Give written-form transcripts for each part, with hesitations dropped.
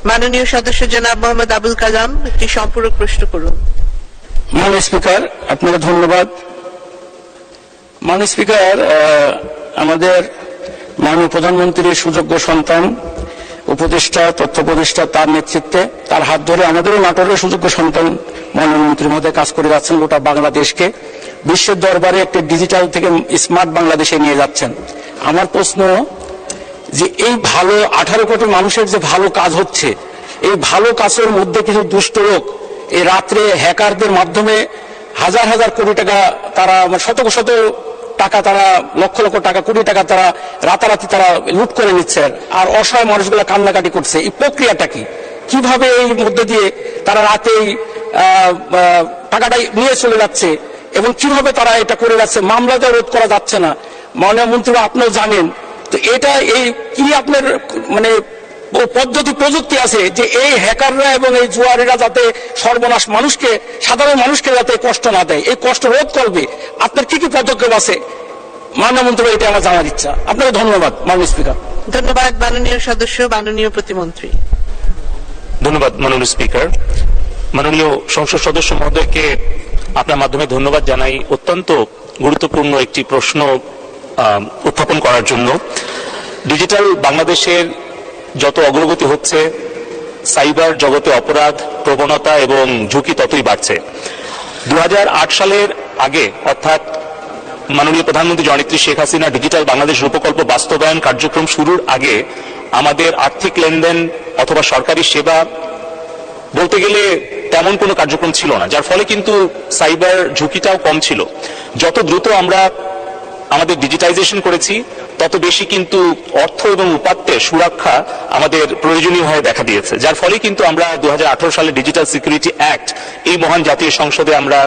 মাননীয় সদস্য জনাব মোহাম্মদ আবুল কালাম একটি সম্পূরক প্রশ্ন করুন। মাননীয় স্পিকার, আপনাকে ধন্যবাদ। মাননীয় স্পিকার, আমাদের মাননীয় প্রধানমন্ত্রীর সুযোগ্য সন্তান, উপদেষ্টা, তথ্য উপদেষ্টা, তার নেতৃত্বে, তার হাত ধরে আমাদেরও নাটোরের সুযোগ্য সন্তান মাননীয় মন্ত্রীর মধ্যে কাজ করে যাচ্ছেন। গোটা বাংলাদেশকে বিশ্বের দরবারে একটি ডিজিটাল থেকে স্মার্ট বাংলাদেশে নিয়ে যাচ্ছেন। আমার প্রশ্ন যে এই ভালো 18 কোটি মানুষের যে ভালো কাজ হচ্ছে, এই ভালো কাজের মধ্যে কিছু দুষ্ট লোক এই রাত্রে হ্যাকারদের মাধ্যমে হাজার হাজার কোটি টাকা, তারা শত শত টাকা, তারা লক্ষ লক্ষ টাকা, কোটি টাকা তারা রাতারাতি তারা লুট করে নিচ্ছে, আর অসহায় মানুষগুলো কান্নাকাটি করছে। এই প্রক্রিয়াটা কি, কিভাবে এই মধ্যে দিয়ে তারা রাতেই টাকাটা নিয়ে চলে যাচ্ছে এবং কিভাবে তারা এটা করে যাচ্ছে, মামলাটা রোধ করা যাচ্ছে না। মাননীয় মন্ত্রী, আপনিও জানেন তো এটা, এই কি আপনার মানে পদ্ধতি, প্রযুক্তি আছে যে এই হ্যাকাররা এবং এই জুয়ারিরা যাতে সর্বনাশ মানুষকে, সাধারণ মানুষকে যাতে কষ্ট না দেয়, এই কষ্ট রোধ করবে, আপনার কি কি পদক্ষেপ আছে মাননীয় মন্ত্রী? এটা আমার জানার ইচ্ছা। আপনাকে ধন্যবাদ মাননীয় স্পিকার। ধন্যবাদ মাননীয় সদস্য, মাননীয় প্রতিমন্ত্রী। ধন্যবাদ মাননীয় স্পিকার। মাননীয় সংসদ সদস্য মহোদয়কে আপনার মাধ্যমে ধন্যবাদ জানাই অত্যন্ত গুরুত্বপূর্ণ একটি প্রশ্ন উত্থাপন করার জন্য। ডিজিটাল বাংলাদেশের যত অগ্রগতি হচ্ছে, সাইবার জগতে অপরাধ, প্রবণতা এবং ঝুঁকি ততই বাড়ছে। 2008 সালের আগে, অর্থাৎ মাননীয় প্রধানমন্ত্রী জননেত্রী শেখ হাসিনা ডিজিটাল বাংলাদেশ রূপকল্প বাস্তবায়ন কার্যক্রম শুরুর আগে আমাদের আর্থিক লেনদেন অথবা সরকারি সেবা বলতে গেলে তেমন কোনো কার্যক্রম ছিল না, যার ফলে কিন্তু সাইবার ঝুঁকিটাও কম ছিল। যত দ্রুত আমরা আমাদের ডিজিটাইজেশন করেছি, তত বেশি কিন্তু অর্থ এবং উপাত্তের সুরক্ষা আমাদের প্রয়োজনীয় হয়ে দেখা দিয়েছে, যার ফলে কিন্তু আমরা 2018 সালে ডিজিটাল সিকিউরিটি অ্যাক্ট এই মহান জাতীয় সংসদে আমরা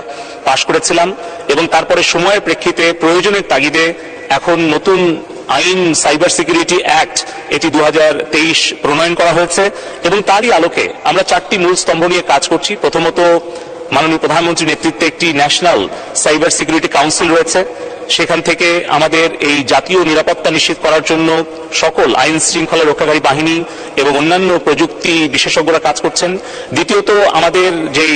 পাশ করেছিলাম এবং তারপরে সময়ের প্রেক্ষিতে প্রয়োজনের তাগিদে এখন নতুন আইন সাইবার সিকিউরিটি অ্যাক্ট এটি 2023 প্রণয়ন করা হয়েছে এবং তারই আলোকে আমরা 4টি মূল স্তম্ভ নিয়ে কাজ করছি। প্রথমত, মাননীয় প্রধানমন্ত্রীর নেতৃত্বে একটি ন্যাশনাল সাইবার সিকিউরিটি কাউন্সিল রয়েছে, সেখান থেকে আমাদের এই জাতীয় নিরাপত্তা নিশ্চিত করার জন্য সকল আইন শৃঙ্খলা রক্ষাকারী বাহিনী এবং অন্যান্য প্রযুক্তি বিশেষজ্ঞরা কাজ করছেন। দ্বিতীয়ত, আমাদের যেই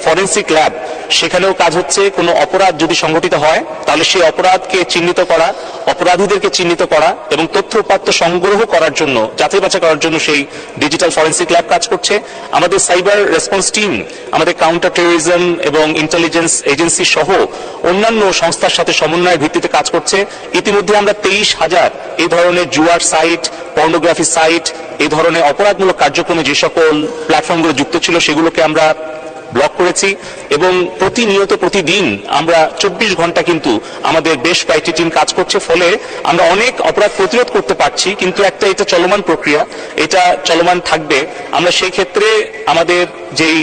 ফরেন্সিক ল্যাব, সেখানেও কাজ হচ্ছে। কোনো অপরাধ যদি সংঘটিত হয় তাহলে সেই অপরাধকে চিহ্নিত করা, অপরাধীদেরকে চিহ্নিত করা এবং তথ্য উপাত্ত সংগ্রহ করার জন্য, যাচাই বাছাই করার জন্য সেই ডিজিটাল ফরেন্সিক ল্যাব কাজ করছে। আমাদের সাইবার রেসপন্স টিম আমাদের কাউন্টার টেরোরিজম এবং ইন্টেলিজেন্স এজেন্সি সহ অন্যান্য সংস্থার সাথে সমন্বয়ের ভিত্তিতে কাজ করছে। ইতিমধ্যে আমরা 23,000 এই ধরনের জুয়ার সাইট, পর্নোগ্রাফি সাইট, এই ধরনের অপরাধমূলক কার্যক্রমে যে সকল প্ল্যাটফর্মগুলো যুক্ত ছিল সেগুলোকে আমরা ব্লক করেছি এবং প্রতিনিয়ত প্রতিদিন আমরা 24 ঘন্টা কিন্তু আমাদের বেশ কয়েকটি টিম কাজ করছে। ফলে আমরা অনেক অপরাধ প্রতিরোধ করতে পারছি, কিন্তু এটা চলমান প্রক্রিয়া, এটা চলমান থাকবে। আমরা সেই ক্ষেত্রে আমাদের যেই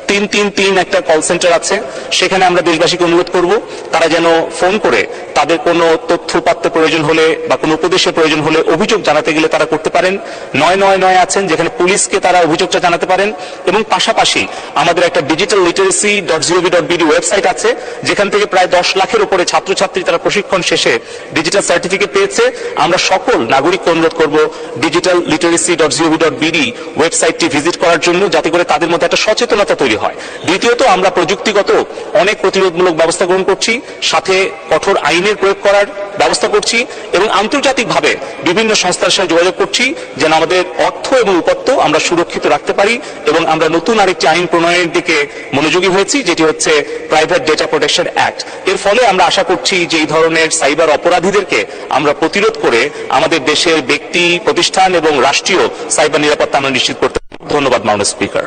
333 একটা কল সেন্টার আছে, সেখানে আমরা দেশবাসীকে অনুরোধ করব তারা যেন ফোন করে তাদের কোনো তথ্য উপাত্তের প্রয়োজন হলে বা কোনো উপদেশের প্রয়োজন হলে অভিযোগ জানাতে গেলে তারা করতে পারেন। 999 আছেন, যেখানে পুলিশকে তারা অভিযোগটা জানাতে পারেন। এবং পাশাপাশি আমাদের একটা digital-literacy.gov.bd ওয়েবসাইট আছে, যেখান থেকে প্রায় 10 লাখের উপরে ছাত্রছাত্রী তারা প্রশিক্ষণ শেষে ডিজিটাল সার্টিফিকেট পেয়েছে। আমরা সকল নাগরিককে অনুরোধ করব digital-literacy.gov.bd ওয়েবসাইটটি ভিজিট করার জন্য, যাতে করে তাদের মধ্যে একটা সচেতনতা তৈরি হয়। দ্বিতীয়ত, আমরা প্রযুক্তিগত অনেক প্রতিরোধমূলক ব্যবস্থা গ্রহণ করছি, সাথে কঠোর আইনের প্রয়োগ করার ব্যবস্থা করছি এবং আন্তর্জাতিকভাবে বিভিন্ন সংস্থার সাথে যোগাযোগ করছি যেন আমাদের অর্থ এবং উপাত্ত আমরা সুরক্ষিত রাখতে পারি। এবং আমরা নতুন আরেকটি আইন প্রণয়নের দিকে মনোযোগী হয়েছি, যেটি হচ্ছে প্রাইভেট ডেটা প্রোটেকশন অ্যাক্ট। এর ফলে আমরা আশা করছি যে এই ধরনের সাইবার অপরাধীদেরকে আমরা প্রতিরোধ করে আমাদের দেশের ব্যক্তি, প্রতিষ্ঠান এবং রাষ্ট্রীয় সাইবার নিরাপত্তা আমরা নিশ্চিত করতে। ধন্যবাদ মাননীয় স্পিকার।